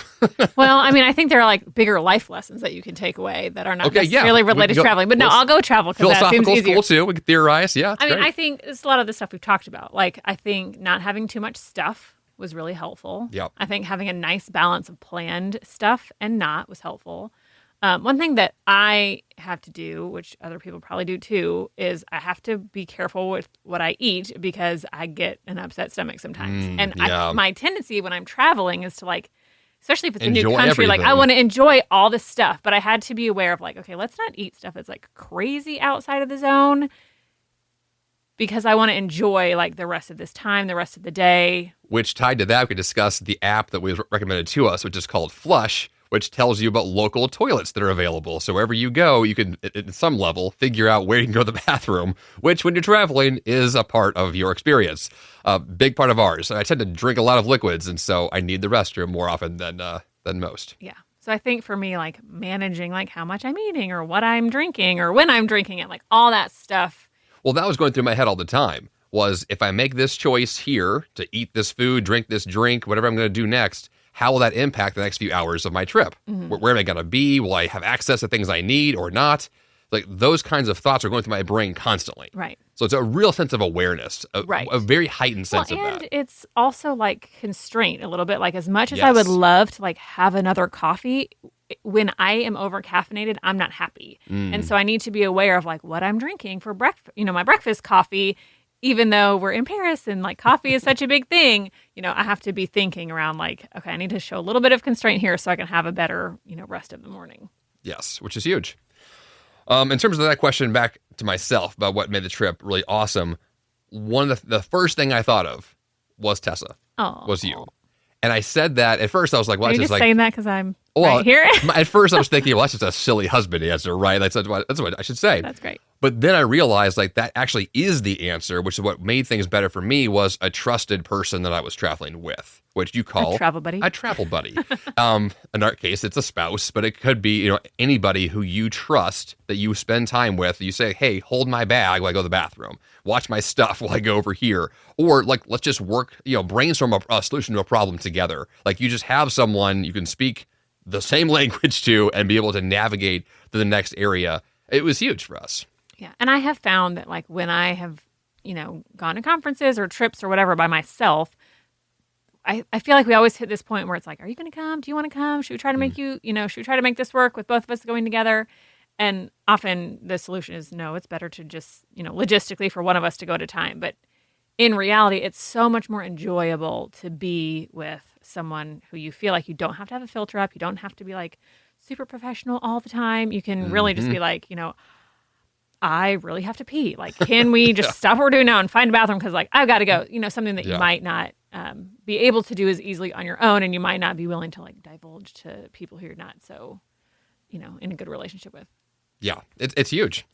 Well, I mean, I think there are like bigger life lessons that you can take away that are not necessarily related to traveling. But no, I'll go travel because that seems easier. Philosophical is cool too. We can theorize. Yeah. I mean, I think it's a lot of the stuff we've talked about. Like, I think not having too much stuff was really helpful. Yep. I think having a nice balance of planned stuff and not was helpful. One thing that I have to do, which other people probably do too, is I have to be careful with what I eat because I get an upset stomach sometimes. My tendency when I'm traveling is to like, especially if it's a new country, everything. Like I want to enjoy all this stuff, but I had to be aware of like, okay, let's not eat stuff that's like crazy outside of the zone because I want to enjoy like the rest of this time, the rest of the day. Which tied to that, we could discuss the app that was recommended to us, which is called Flush, which tells you about local toilets that are available. So wherever you go, you can, at some level, figure out where you can go to the bathroom, which when you're traveling is a part of your experience. A big part of ours. I tend to drink a lot of liquids, and so I need the restroom more often than most. Yeah. So I think for me, like managing like how much I'm eating or what I'm drinking or when I'm drinking it, like all that stuff. Well, that was going through my head all the time, was if I make this choice here to eat this food, drink this drink, whatever I'm going to do next, how will that impact the next few hours of my trip? Mm-hmm. Where am I going to be? Will I have access to things I need or not? Like those kinds of thoughts are going through my brain constantly. Right. So it's a real sense of awareness, a very heightened sense of that. And it's also like constraint a little bit. Like as much as I would love to like have another coffee, when I am over caffeinated, I'm not happy. And so I need to be aware of like what I'm drinking for breakfast, my breakfast coffee. Even though we're in Paris and like coffee is such a big thing, I have to be thinking around like, okay, I need to show a little bit of constraint here so I can have a better, rest of the morning. Yes, which is huge. In terms of that question, back to myself about what made the trip really awesome, one of the first thing I thought of was Tessa, was you. And I said that at first I was like, well, are you just saying that because I'm right here? At first I was thinking, well, that's just a silly husband answer, right? That's what I should say. That's great. But then I realized like that actually is the answer, which is what made things better for me was a trusted person that I was traveling with, which you call a travel buddy. A travel buddy. In our case, it's a spouse, but it could be, anybody who you trust that you spend time with. You say, hey, hold my bag while I go to the bathroom. Watch my stuff while I go over here. Or like, let's just work, brainstorm a solution to a problem together. Like you just have someone you can speak the same language to and be able to navigate to the next area. It was huge for us. Yeah. And I have found that like when I have, gone to conferences or trips or whatever by myself, I feel like we always hit this point where it's like, are you going to come? Do you want to come? Should we try to make should we try to make this work with both of us going together? And often the solution is no, it's better to just, logistically for one of us to go at a time. But in reality, it's so much more enjoyable to be with someone who you feel like you don't have to have a filter up. You don't have to be like super professional all the time. You can really just be like, I really have to pee. Like, can we just stop what we're doing now and find a bathroom? Because like, I've got to go, something that you might not be able to do as easily on your own. And you might not be willing to like divulge to people who you're not so, in a good relationship with. Yeah, it's huge.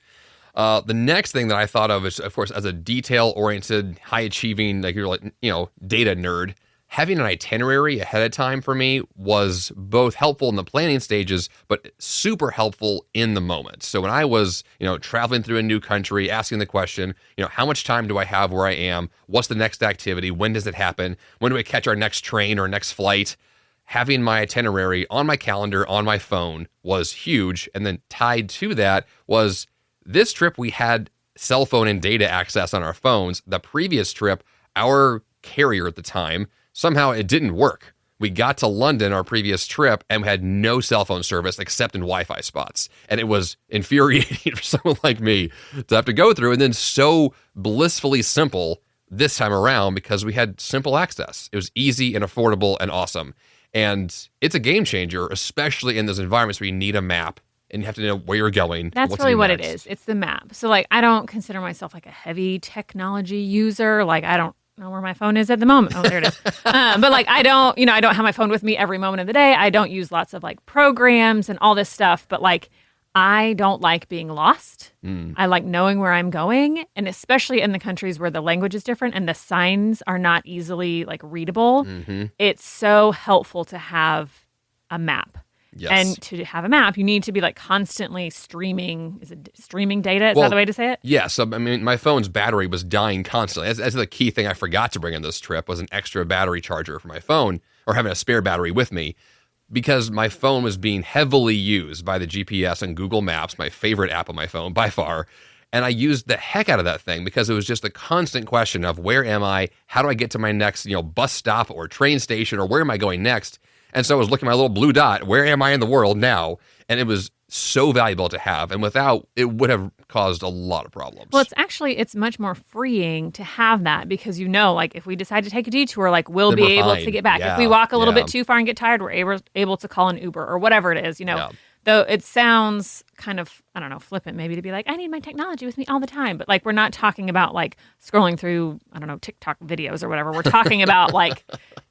The next thing that I thought of is, of course, as a detail-oriented, high-achieving, like you're like, data nerd, having an itinerary ahead of time for me was both helpful in the planning stages, but super helpful in the moment. So when I was, traveling through a new country, asking the question, how much time do I have where I am? What's the next activity? When does it happen? When do we catch our next train or next flight? Having my itinerary on my calendar, on my phone was huge. And then tied to that was this trip, we had cell phone and data access on our phones. The previous trip, our carrier at the time, somehow it didn't work. We got to London, our previous trip, and we had no cell phone service except in Wi-Fi spots. And it was infuriating for someone like me to have to go through, and then so blissfully simple this time around because we had simple access. It was easy and affordable and awesome. And it's a game changer, especially in those environments where you need a map and you have to know where you're going. That's really what it is. It's the map. So like, I don't consider myself like a heavy technology user. Like I don't know where my phone is at the moment. Oh, there it is. But like, I don't have my phone with me every moment of the day. I don't use lots of like programs and all this stuff, but like, I don't like being lost. I like knowing where I'm going. And especially in the countries where the language is different and the signs are not easily like readable, it's so helpful to have a map. Yes. And to have a map, you need to be like constantly streaming. Is it streaming data? Is that the way to say it? Yes. I mean, my phone's battery was dying constantly. That's the key thing I forgot to bring on this trip was an extra battery charger for my phone or having a spare battery with me because my phone was being heavily used by the GPS and Google Maps, my favorite app on my phone by far. And I used the heck out of that thing because it was just a constant question of where am I? How do I get to my next, bus stop or train station or where am I going next? And so I was looking at my little blue dot, where am I in the world now? And it was so valuable to have. And without, it would have caused a lot of problems. Well, it's much more freeing to have that because like if we decide to take a detour, like we'll be able to get back. Yeah, if we walk a little bit too far and get tired, we're able to call an Uber or whatever it is, Though it sounds kind of, I don't know, flippant maybe to be like, I need my technology with me all the time. But like, we're not talking about like scrolling through, I don't know, TikTok videos or whatever. We're talking about like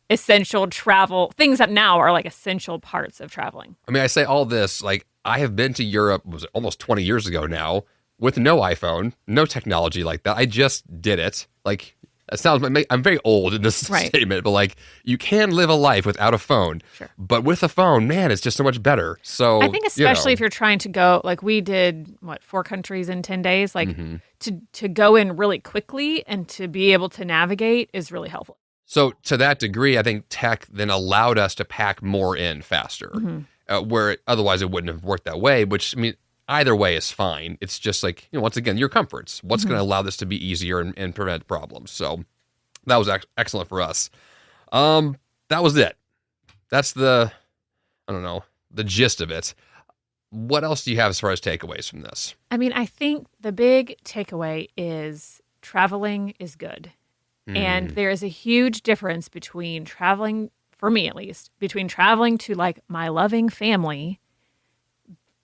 essential travel, things that now are like essential parts of traveling. I mean, I say all this, like I have been to Europe, was it almost 20 years ago now, with no iPhone, no technology like that. I just did it. Like, it sounds, I'm very old in this statement, but like you can live a life without a phone. Sure. But with a phone, man, it's just so much better. So I think especially if you're trying to go, like we did, 4 countries in 10 days, like to go in really quickly and to be able to navigate is really helpful. So to that degree, I think tech then allowed us to pack more in faster, where otherwise it wouldn't have worked that way, which, I mean, either way is fine. It's just like, once again, your comforts. What's going to allow this to be easier and prevent problems? So that was excellent for us. That was it. That's the gist of it. What else do you have as far as takeaways from this? I mean, I think the big takeaway is traveling is good. And there is a huge difference between traveling, for me at least, between traveling to like my loving family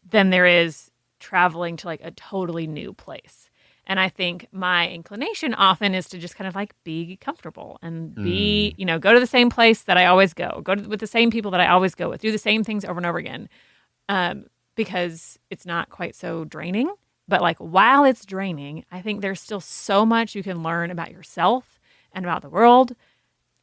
than there is traveling to like a totally new place. And I think my inclination often is to just kind of like be comfortable and be, go to the same place that I always go with the same people that I always go with, do the same things over and over again, because it's not quite so draining. But like while it's draining, I think there's still so much you can learn about yourself and about the world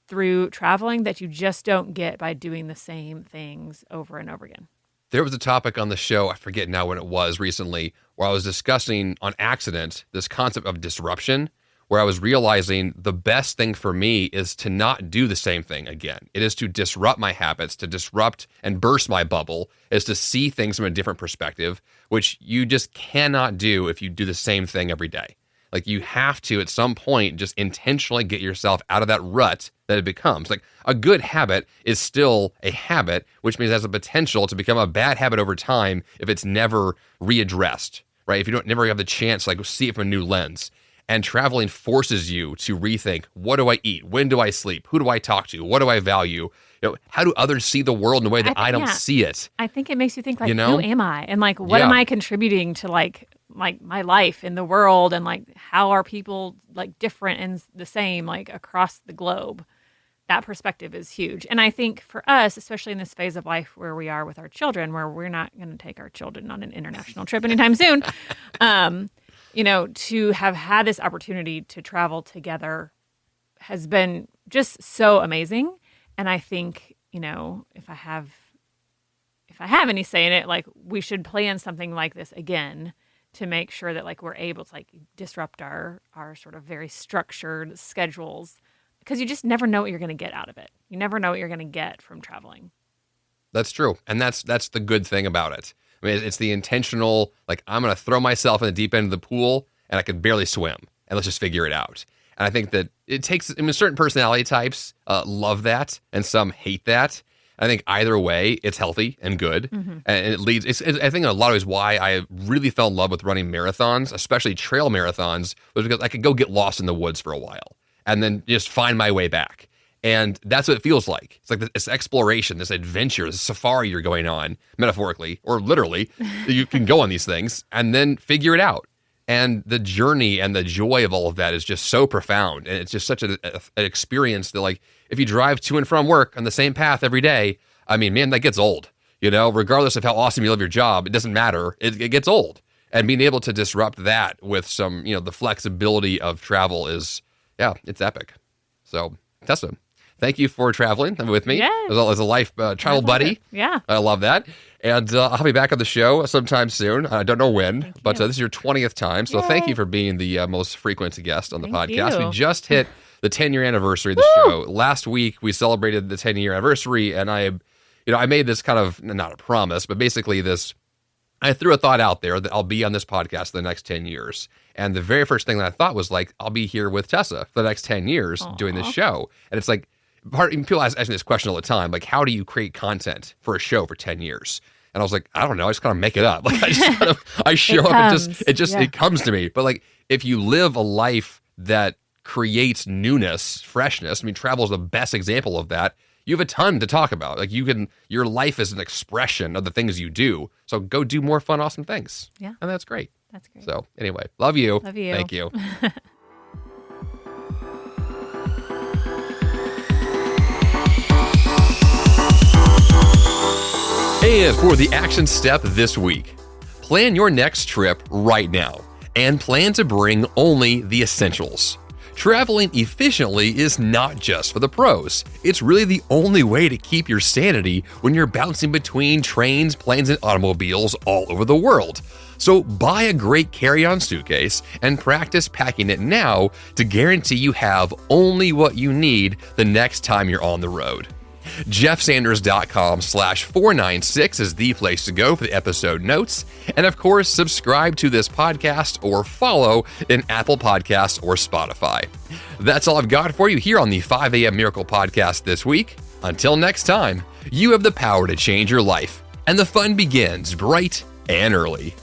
through traveling that you just don't get by doing the same things over and over again. There was a topic on the show, I forget now when it was recently, where I was discussing on accident this concept of disruption, where I was realizing the best thing for me is to not do the same thing again. It is to disrupt my habits, to disrupt and burst my bubble, is to see things from a different perspective, which you just cannot do if you do the same thing every day. Like you have to, at some point, just intentionally get yourself out of that rut that it becomes. Like a good habit is still a habit, which means it has the potential to become a bad habit over time if it's never readdressed, right? If you don't never have the chance to like see it from a new lens. And traveling forces you to rethink, what do I eat? When do I sleep? Who do I talk to? What do I value? How do others see the world in a way that I don't see it? I think it makes you think like, who am I? And like, what am I contributing to like my life in the world, and like how are people like different and the same like across the globe? That perspective is huge. And I think for us, especially in this phase of life where we are with our children, where we're not going to take our children on an international trip anytime soon, to have had this opportunity to travel together has been just so amazing. And I think, if I have any say in it, like we should plan something like this again to make sure that like we're able to like disrupt our sort of very structured schedules, because you just never know what you're going to get out of it. You never know what you're going to get from traveling. That's true. And that's the good thing about it. I mean, it's the intentional, like I'm going to throw myself in the deep end of the pool and I can barely swim and let's just figure it out. And I think that it takes, certain personality types love that and some hate that. I think either way, it's healthy and good. And it leads, I think in a lot of ways why I really fell in love with running marathons, especially trail marathons, was because I could go get lost in the woods for a while and then just find my way back. And that's what it feels like. It's like this exploration, this adventure, this safari you're going on, metaphorically or literally. You can go on these things and then figure it out. And the journey and the joy of all of that is just so profound. And it's just such an experience that, like, if you drive to and from work on the same path every day, I mean, man, that gets old. Regardless of how awesome you love your job, it doesn't matter. It gets old. And being able to disrupt that with some, the flexibility of travel is, it's epic. So, Tessa, thank you for traveling with me Yes. as a life travel buddy. Yeah. I love that. And I'll be back on the show sometime soon. I don't know when, but this is your 20th time. So thank you for being the most frequent guest on the podcast. you. We just hit the 10-year anniversary of the show. Last week, we celebrated the 10-year anniversary, and I made this kind of, not a promise, but basically I threw a thought out there that I'll be on this podcast for the next 10 years. And the very first thing that I thought was like, I'll be here with Tessa for the next 10 years doing this show. And it's like, people ask me this question all the time, like, how do you create content for a show for 10 years? And I was like, I don't know. I just kind of make it up. Like, I just kind of, I show up and it comes to me. But like, if you live a life that creates newness, freshness, I mean, travel is the best example of that. You have a ton to talk about. Like your life is an expression of the things you do. So go do more fun, awesome things. Yeah. And that's great. That's great. So anyway, love you. Love you. Thank you. And for the action step this week, plan your next trip right now and plan to bring only the essentials. Traveling efficiently is not just for the pros. It's really the only way to keep your sanity when you're bouncing between trains, planes, and automobiles all over the world. So buy a great carry-on suitcase and practice packing it now to guarantee you have only what you need the next time you're on the road. jeffsanders.com/496 is the place to go for the episode notes. And of course, subscribe to this podcast or follow in Apple Podcasts or Spotify. That's all I've got for you here on the 5 a.m. Miracle Podcast this week. Until next time, you have the power to change your life, and the fun begins bright and early.